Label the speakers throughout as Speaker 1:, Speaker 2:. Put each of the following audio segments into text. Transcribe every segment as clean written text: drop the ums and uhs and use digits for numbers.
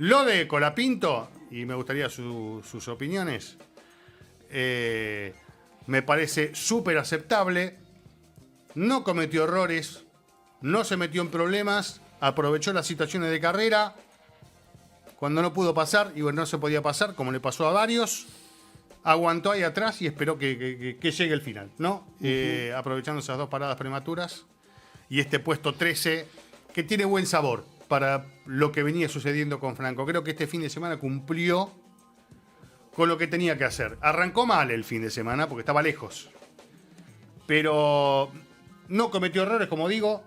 Speaker 1: Lo de Colapinto, y me gustaría sus opiniones, me parece súper aceptable. No cometió errores, no se metió en problemas, aprovechó las situaciones de carrera cuando no pudo pasar, y bueno, no se podía pasar, como le pasó a varios. Aguantó ahí atrás y esperó que llegue el final, ¿no? Aprovechando esas 2 paradas prematuras. Y este puesto 13, que tiene buen sabor para lo que venía sucediendo con Franco. Creo que este fin de semana cumplió con lo que tenía que hacer. Arrancó mal el fin de semana porque estaba lejos. Pero no cometió errores, como digo.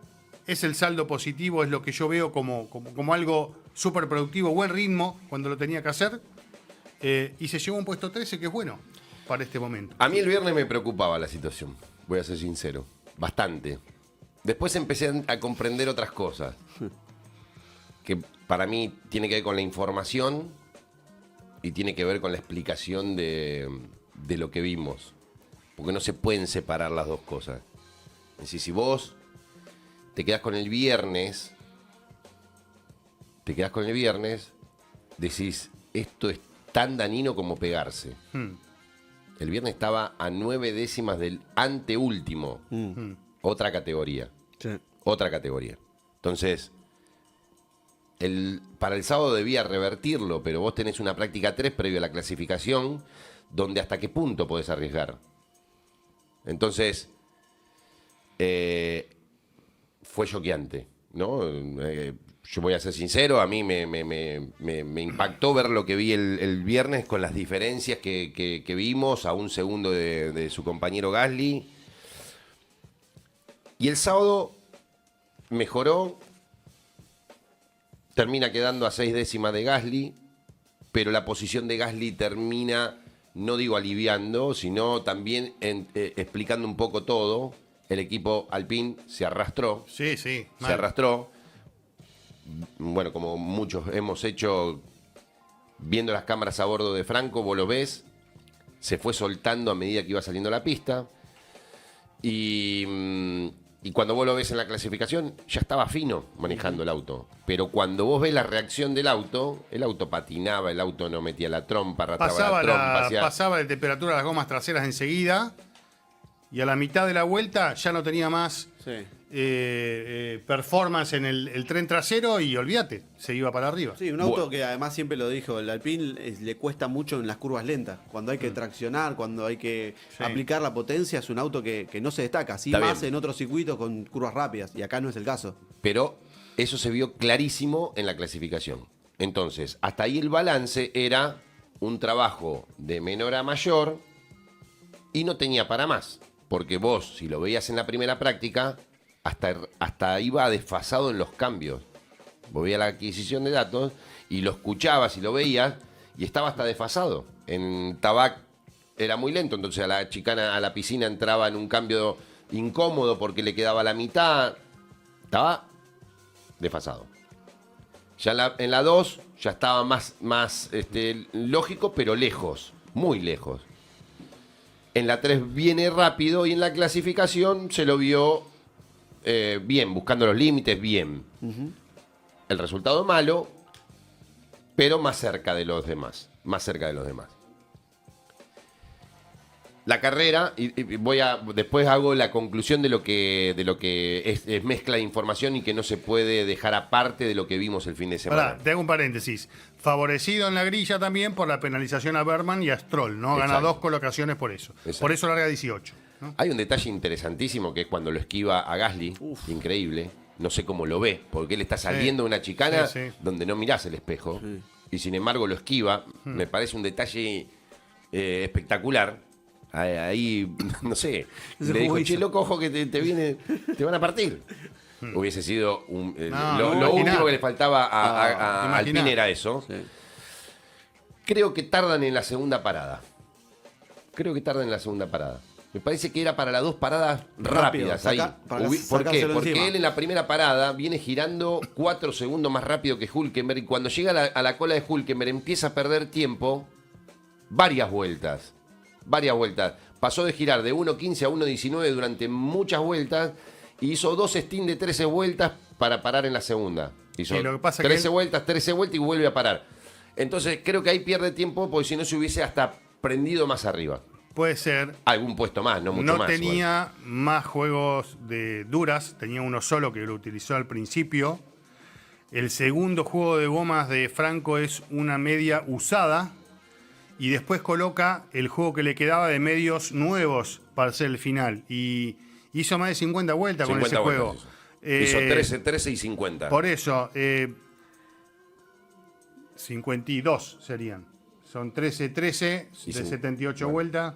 Speaker 1: Es el saldo positivo, es lo que yo veo como algo súper productivo, buen ritmo cuando lo tenía que hacer. Y se llevó un puesto 13 que es bueno para este momento.
Speaker 2: A mí el viernes me preocupaba la situación, voy a ser sincero, bastante. Después empecé a comprender otras cosas, que para mí tiene que ver con la información y tiene que ver con la explicación de lo que vimos. Porque no se pueden separar las dos cosas. Es decir, si vos te quedás con el viernes, decís, esto es tan dañino como pegarse. El viernes estaba a 9 décimas del anteúltimo. Otra categoría.
Speaker 3: Sí.
Speaker 2: Otra categoría. Entonces, para el sábado debía revertirlo, pero vos tenés una práctica 3 previo a la clasificación, donde hasta qué punto podés arriesgar. Entonces, fue choqueante, ¿no? Yo voy a ser sincero, a mí me impactó ver lo que vi el viernes con las diferencias que vimos a un segundo de su compañero Gasly. Y el sábado mejoró, termina quedando a 6 décimas de Gasly, pero la posición de Gasly termina, no digo aliviando, sino también explicando un poco todo. El equipo Alpine se arrastró.
Speaker 1: Sí, sí. Mal.
Speaker 2: Se arrastró. Bueno, como muchos hemos hecho, viendo las cámaras a bordo de Franco, vos lo ves, se fue soltando a medida que iba saliendo la pista. Y cuando vos lo ves en la clasificación, ya estaba fino manejando el auto. Pero cuando vos ves la reacción del auto, el auto patinaba, el auto no metía la trompa, arrastraba la trompa.
Speaker 1: Pasaba de temperatura las gomas traseras enseguida, y a la mitad de la vuelta ya no tenía más performance en el tren trasero, y olvídate, se iba para arriba.
Speaker 3: Sí, un auto que además siempre lo dijo, el Alpine le cuesta mucho en las curvas lentas. Cuando hay que traccionar, cuando hay que aplicar la potencia, es un auto que no se destaca. Sí,
Speaker 2: Está
Speaker 3: más
Speaker 2: bien.
Speaker 3: en otros circuitos con curvas rápidas, y acá no es el caso.
Speaker 2: Pero eso se vio clarísimo en la clasificación. Entonces, hasta ahí el balance era un trabajo de menor a mayor y no tenía para más. Porque vos, si lo veías en la primera práctica, hasta iba desfasado en los cambios. Vos veías la adquisición de datos y lo escuchabas y lo veías y estaba hasta desfasado. En Tabac era muy lento, entonces a la chicana, a la piscina entraba en un cambio incómodo porque le quedaba la mitad. Estaba desfasado. Ya en la 2 ya estaba más lógico, pero lejos, muy lejos. En la 3 viene rápido y en la clasificación se lo vio bien, buscando los límites, bien. El resultado malo, pero más cerca de los demás. Más cerca de los demás. La carrera, y después hago la conclusión de lo que es mezcla de información y que no se puede dejar aparte de lo que vimos el fin de semana.
Speaker 1: Pará, te hago un paréntesis. Favorecido en la grilla también por la penalización a Berman y a Stroll, ¿no? Gana
Speaker 2: Exacto.
Speaker 1: 2 colocaciones por eso.
Speaker 2: Exacto.
Speaker 1: Por eso larga 18. ¿no?
Speaker 2: Hay un detalle interesantísimo que es cuando lo esquiva a Gasly, increíble, no sé cómo lo ve, porque él está saliendo de una chicana donde no mirás el espejo, y sin embargo lo esquiva. Me parece un detalle espectacular. Ahí, no sé, le dijo, che, loco, ojo que te van a partir. Hubiese sido lo último que le faltaba a Alpine era eso.
Speaker 3: Sí.
Speaker 2: Creo que tardan en la segunda parada. Me parece que era para las 2 paradas rápidas ahí. ¿Por qué?
Speaker 3: Sacárselo
Speaker 2: Porque
Speaker 3: encima.
Speaker 2: él en la primera parada viene girando 4 segundos más rápido que Hülkenberg, y cuando llega a la cola de Hülkenberg empieza a perder tiempo varias vueltas. Pasó de girar de 1.15 a 1.19 durante muchas vueltas y hizo 2 stints de 13 vueltas para parar en la segunda. Hizo
Speaker 1: Sí, lo que pasa que
Speaker 2: 13 vueltas y vuelve a parar. Entonces creo que ahí pierde tiempo porque si no se hubiese hasta prendido más arriba.
Speaker 1: Puede ser.
Speaker 2: Algún puesto más, no mucho
Speaker 1: No
Speaker 2: más.
Speaker 1: tenía más juegos de duras, tenía uno solo que lo utilizó al principio. El segundo juego de gomas de Franco es una media usada. Y después coloca el juego que le quedaba de medios nuevos para hacer el final. Y hizo más de 50 vueltas con ese
Speaker 2: 50
Speaker 1: juego.
Speaker 2: vueltas hizo 13 y 50.
Speaker 1: Por eso, 52 serían. Son 13 de
Speaker 2: Y
Speaker 1: 78
Speaker 2: bueno.
Speaker 1: vueltas.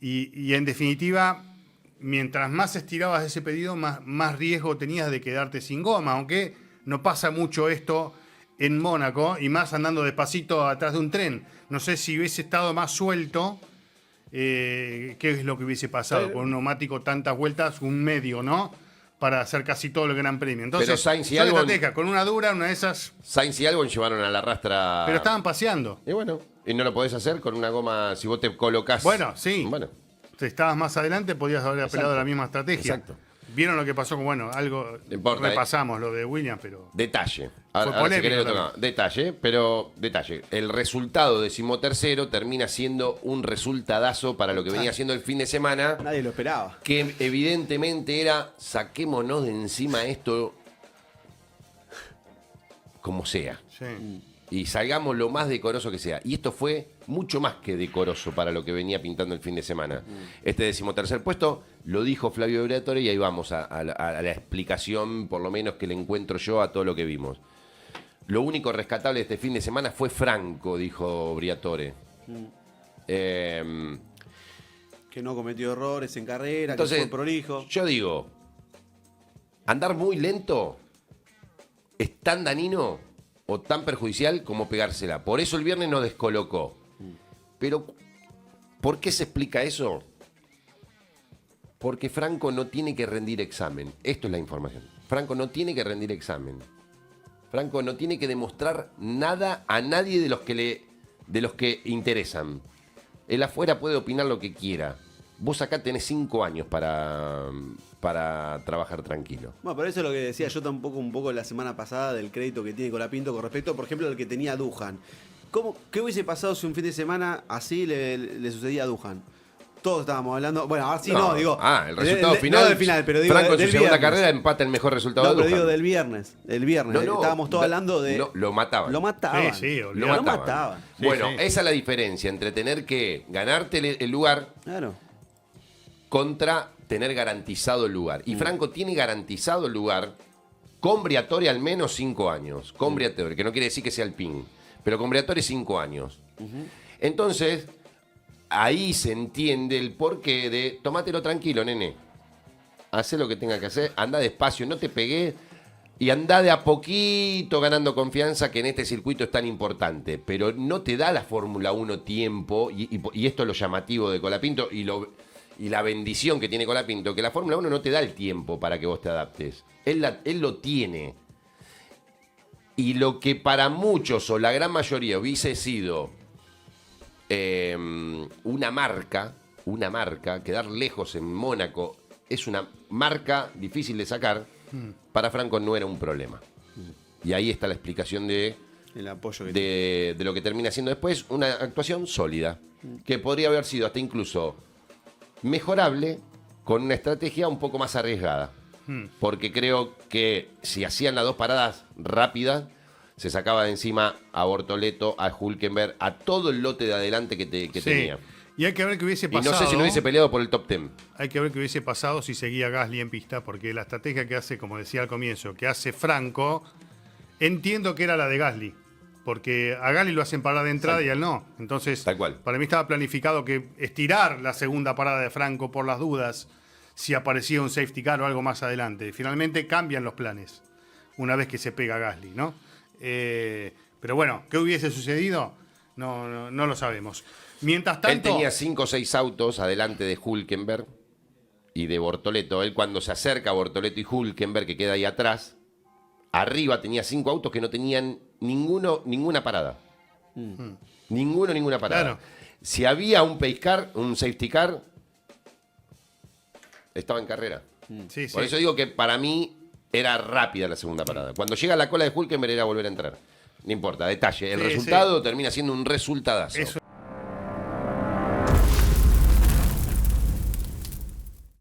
Speaker 1: Y en definitiva, mientras más estirabas ese pedido, más riesgo tenías de quedarte sin goma. Aunque no pasa mucho esto en Mónaco, y más andando despacito atrás de un tren. No sé si hubiese estado más suelto, qué es lo que hubiese pasado con un neumático tantas vueltas, un medio, ¿no? Para hacer casi todo el Gran Premio. Entonces,
Speaker 2: Pero Sainz y
Speaker 1: son
Speaker 2: Albon-
Speaker 1: estrategias. Con una dura, una de esas.
Speaker 2: Sainz y Albon llevaron a la rastra.
Speaker 1: Pero estaban paseando.
Speaker 2: Y bueno, y no lo podés hacer con una goma si vos te colocás.
Speaker 1: Bueno, sí.
Speaker 2: Bueno,
Speaker 1: Si estabas más adelante, podías haber apelado a la misma estrategia.
Speaker 2: Exacto.
Speaker 1: Vieron lo que pasó con, algo.
Speaker 2: No importa,
Speaker 1: repasamos lo de Williams, pero.
Speaker 2: detalle.
Speaker 1: Fue
Speaker 2: Ahora, si
Speaker 1: polémico
Speaker 2: querés lo
Speaker 1: también.
Speaker 2: tocamos. Detalle, pero detalle. El resultado 13º termina siendo un resultadazo para lo que venía siendo el fin de semana.
Speaker 3: Nadie lo esperaba.
Speaker 2: Que evidentemente era saquémonos de encima esto como sea.
Speaker 1: Sí.
Speaker 2: Y salgamos lo más decoroso que sea. Y esto fue mucho más que decoroso para lo que venía pintando el fin de semana. Este 13º puesto lo dijo Flavio Briatore y ahí vamos a la explicación, por lo menos que le encuentro yo a todo lo que vimos. Lo único rescatable de este fin de semana fue Franco, dijo Briatore.
Speaker 3: Que no cometió errores en carrera,
Speaker 2: Entonces,
Speaker 3: que fue prolijo.
Speaker 2: yo digo, andar muy lento es tan dañino o tan perjudicial como pegársela. Por eso el viernes nos descolocó. Pero, ¿por qué se explica eso? Porque Franco no tiene que rendir examen. Esto es la información. Franco no tiene que rendir examen. Franco no tiene que demostrar nada a nadie de los que interesan. Él afuera puede opinar lo que quiera. Vos acá tenés 5 años para trabajar tranquilo.
Speaker 3: Bueno, pero eso es lo que decía yo tampoco un poco la semana pasada del crédito que tiene Colapinto con respecto, por ejemplo, al que tenía Duhan. ¿Qué hubiese pasado si un fin de semana así le sucedía a Duhan? Todos estábamos hablando. Bueno, ahora sí no, digo.
Speaker 2: El resultado final.
Speaker 3: No del final, pero digo.
Speaker 2: Franco en su
Speaker 3: del
Speaker 2: segunda
Speaker 3: viernes.
Speaker 2: carrera empata el mejor resultado
Speaker 3: No,
Speaker 2: de
Speaker 3: pero
Speaker 2: Duhan.
Speaker 3: digo del viernes. El viernes.
Speaker 2: No,
Speaker 3: Estábamos todos hablando de.
Speaker 2: No, lo mataban.
Speaker 3: Lo mataban.
Speaker 1: Sí,
Speaker 2: Lo
Speaker 1: olvidate.
Speaker 2: mataban.
Speaker 1: Sí,
Speaker 2: Bueno,
Speaker 1: sí.
Speaker 2: esa es la diferencia entre tener que ganarte el lugar
Speaker 3: Claro.
Speaker 2: contra tener garantizado el lugar. Y Franco tiene garantizado el lugar con Briatore al menos 5 años. Con Briatore, que no quiere decir que sea el PIN, pero con Briatore 5 años. Entonces, ahí se entiende el porqué de tomátelo tranquilo, nene. Hacé lo que tenga que hacer, anda despacio, no te pegué y anda de a poquito ganando confianza, que en este circuito es tan importante. Pero no te da la Fórmula 1 tiempo, y esto es lo llamativo de Colapinto y la bendición que tiene Colapinto, que la Fórmula 1 no te da el tiempo para que vos te adaptes. Él lo tiene. Y lo que para muchos o la gran mayoría hubiese sido una marca, quedar lejos en Mónaco es una marca difícil de sacar, para Franco no era un problema. Y ahí está la explicación de
Speaker 3: El apoyo que tiene.
Speaker 2: lo que termina siendo después una actuación sólida, que podría haber sido hasta incluso mejorable con una estrategia un poco más arriesgada. Porque creo que si hacían las 2 paradas rápidas, se sacaba de encima a Bortoleto, a Hülkenberg, a todo el lote de adelante que
Speaker 1: Sí.
Speaker 2: tenía.
Speaker 1: Y hay que ver qué hubiese
Speaker 2: Y
Speaker 1: pasado.
Speaker 2: no sé si no hubiese peleado por el top 10.
Speaker 1: Hay que ver qué hubiese pasado si seguía Gasly en pista, porque la estrategia que hace, como decía al comienzo, que hace Franco, entiendo que era la de Gasly, porque a Gasly lo hacen parar de entrada y a él no. Entonces,
Speaker 2: Tal cual.
Speaker 1: para mí estaba planificado que estirar la segunda parada de Franco por las dudas, si aparecía un safety car o algo más adelante. Finalmente cambian los planes, una vez que se pega Gasly, ¿no? Pero bueno, ¿qué hubiese sucedido? No lo sabemos. Mientras
Speaker 2: Él
Speaker 1: tanto,
Speaker 2: tenía 5 o 6 autos adelante de Hülkenberg y de Bortoleto. Él cuando se acerca a Bortoleto y Hülkenberg, que queda ahí atrás, arriba tenía 5 autos que no tenían ninguna parada. Ninguna parada.
Speaker 1: Claro.
Speaker 2: Si había un pace car, un safety car, estaba en carrera.
Speaker 1: sí,
Speaker 2: Por
Speaker 1: sí.
Speaker 2: eso digo que para mí era rápida la segunda parada. Cuando llega la cola de Hülkenberg era volver a entrar. No importa, detalle. El
Speaker 1: Sí,
Speaker 2: resultado termina siendo un resultadazo.
Speaker 1: Eso